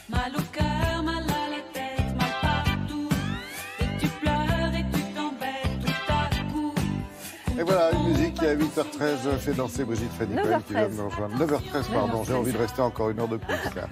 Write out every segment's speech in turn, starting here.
Mal au cœur, mal à la tête, mal partout. Et tu pleures et tu t'embêtes tout à coup. Et voilà, une musique qui à 8h13 fait danser Brigitte Fanny-Cohen qui vient de nous rejoindre. 9h13, pardon, j'ai envie de rester encore une heure de plus. Là.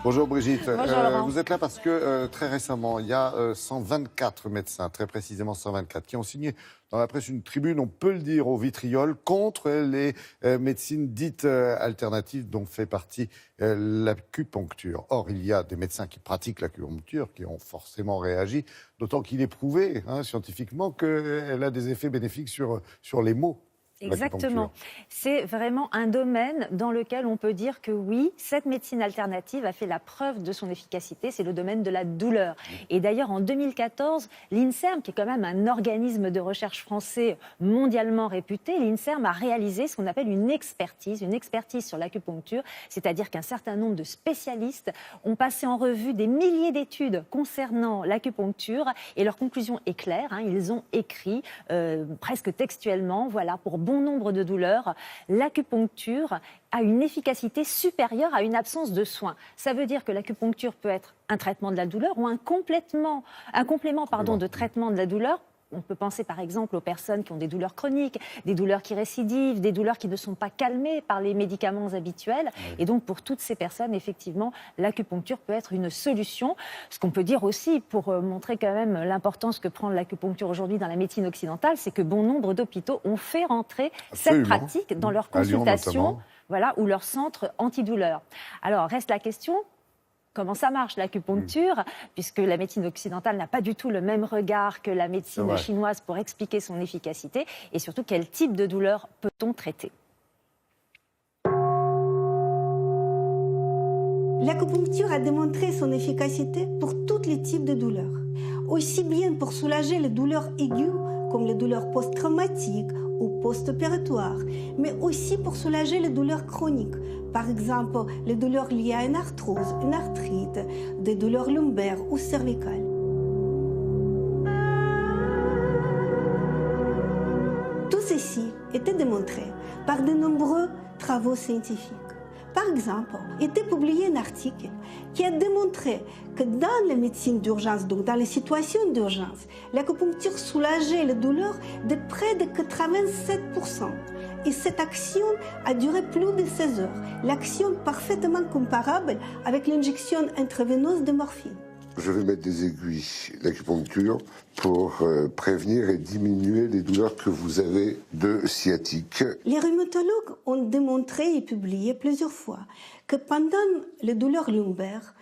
Bonjour Brigitte. Bonjour, vous êtes là parce que très récemment, il y a 124 médecins, très précisément 124, qui ont signé dans la presse une tribune, on peut le dire, au vitriol, contre les médecines dites alternatives dont fait partie l'acupuncture. Or, il y a des médecins qui pratiquent l'acupuncture, qui ont forcément réagi, d'autant qu'il est prouvé scientifiquement qu'elle a des effets bénéfiques sur les maux. Exactement. C'est vraiment un domaine dans lequel on peut dire que oui, cette médecine alternative a fait la preuve de son efficacité, c'est le domaine de la douleur. Et d'ailleurs, en 2014, l'INSERM, qui est quand même un organisme de recherche français mondialement réputé, l'INSERM a réalisé ce qu'on appelle une expertise sur l'acupuncture, c'est-à-dire qu'un certain nombre de spécialistes ont passé en revue des milliers d'études concernant l'acupuncture et leur conclusion est claire, ils ont écrit presque textuellement, voilà, pour bon nombre de douleurs, l'acupuncture a une efficacité supérieure à une absence de soins. Ça veut dire que l'acupuncture peut être un traitement de la douleur ou un complément de traitement de la douleur. On peut penser par exemple aux personnes qui ont des douleurs chroniques, des douleurs qui récidivent, des douleurs qui ne sont pas calmées par les médicaments habituels. Et donc pour toutes ces personnes, effectivement, l'acupuncture peut être une solution. Ce qu'on peut dire aussi, pour montrer quand même l'importance que prend l'acupuncture aujourd'hui dans la médecine occidentale, c'est que bon nombre d'hôpitaux ont fait rentrer cette pratique dans leurs consultations, voilà, ou leur centre antidouleur. Alors reste la question. Comment ça marche l'acupuncture, puisque la médecine occidentale n'a pas du tout le même regard que la médecine chinoise pour expliquer son efficacité, et surtout quel type de douleur peut-on traiter? L'acupuncture a démontré son efficacité pour tous les types de douleurs, aussi bien pour soulager les douleurs aiguës comme les douleurs post-traumatiques ou post-opératoires, mais aussi pour soulager les douleurs chroniques, par exemple les douleurs liées à une arthrose, une arthrite, des douleurs lombaires ou cervicales. Tout ceci était démontré par de nombreux travaux scientifiques. Par exemple, était publié un article qui a démontré que dans la médecine d'urgence, donc dans les situations d'urgence, l'acupuncture soulageait les douleurs de près de 87%. Et cette action a duré plus de 16 heures. L'action parfaitement comparable avec l'injection intraveineuse de morphine. Je vais mettre des aiguilles d'acupuncture pour prévenir et diminuer les douleurs que vous avez de sciatique. Les rhumatologues ont démontré et publié plusieurs fois que pendant les douleurs lombaires,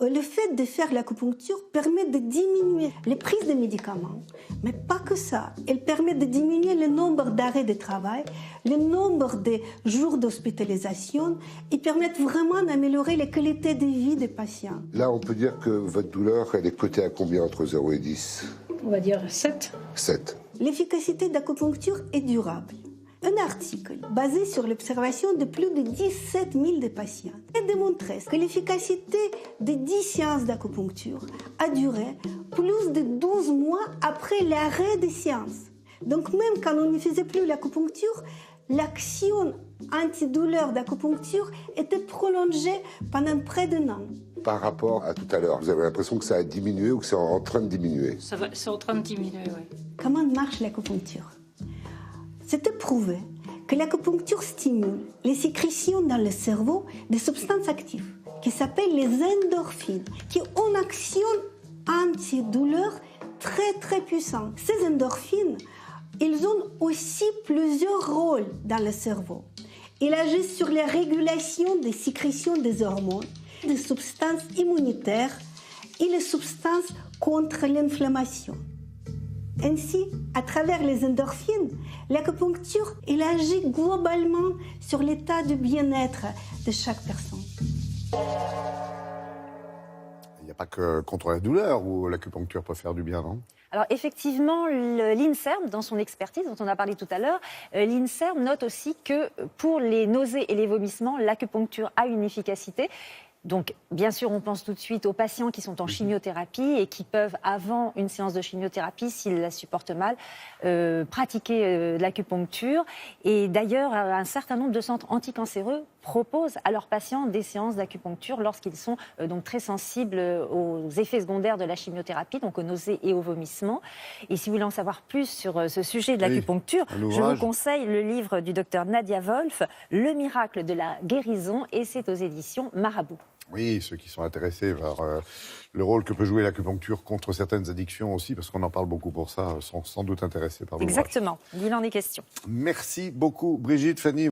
le fait de faire l'acupuncture permet de diminuer les prises de médicaments. Mais pas que ça. Elle permet de diminuer le nombre d'arrêts de travail, le nombre de jours d'hospitalisation et permet vraiment d'améliorer la qualité de vie des patients. Là, on peut dire que votre douleur, elle est cotée à combien entre 0 et 10 ? On va dire 7. 7. L'efficacité d'acupuncture est durable. Un article basé sur l'observation de plus de 17 000 de patients a démontré que l'efficacité de 10 séances d'acupuncture a duré plus de 12 mois après l'arrêt des séances. Donc même quand on ne faisait plus l'acupuncture, l'action antidouleur d'acupuncture était prolongée pendant près d'un an. Par rapport à tout à l'heure, vous avez l'impression que ça a diminué ou que c'est en train de diminuer? C'est en train de diminuer, oui. Comment marche l'acupuncture? C'était prouvé que l'acupuncture stimule les sécrétions dans le cerveau des substances actives qui s'appellent les endorphines, qui ont une action antidouleur très puissante. Ces endorphines, ils ont aussi plusieurs rôles dans le cerveau. Ils agissent sur la régulation des sécrétions des hormones, des substances immunitaires et les substances contre l'inflammation. Ainsi, à travers les endorphines, l'acupuncture agit globalement sur l'état de bien-être de chaque personne. Il n'y a pas que contre la douleur où l'acupuncture peut faire du bien, non? Alors effectivement, l'INSERM, dans son expertise dont on a parlé tout à l'heure, l'INSERM note aussi que pour les nausées et les vomissements, l'acupuncture a une efficacité. Donc, bien sûr, on pense tout de suite aux patients qui sont en chimiothérapie et qui peuvent, avant une séance de chimiothérapie, s'ils la supportent mal, pratiquer l'acupuncture. Et d'ailleurs, un certain nombre de centres anticancéreux proposent à leurs patients des séances d'acupuncture lorsqu'ils sont donc très sensibles aux effets secondaires de la chimiothérapie, donc aux nausées et aux vomissements. Et si vous voulez en savoir plus sur ce sujet de l'acupuncture, je vous conseille le livre du docteur Nadia Wolf, Le miracle de la guérison, et c'est aux éditions Marabout. Oui, ceux qui sont intéressés par le rôle que peut jouer l'acupuncture contre certaines addictions aussi, parce qu'on en parle beaucoup pour ça, sont sans doute intéressés par l'ouvrage. Exactement, il en est question. Merci beaucoup Brigitte, Fanny.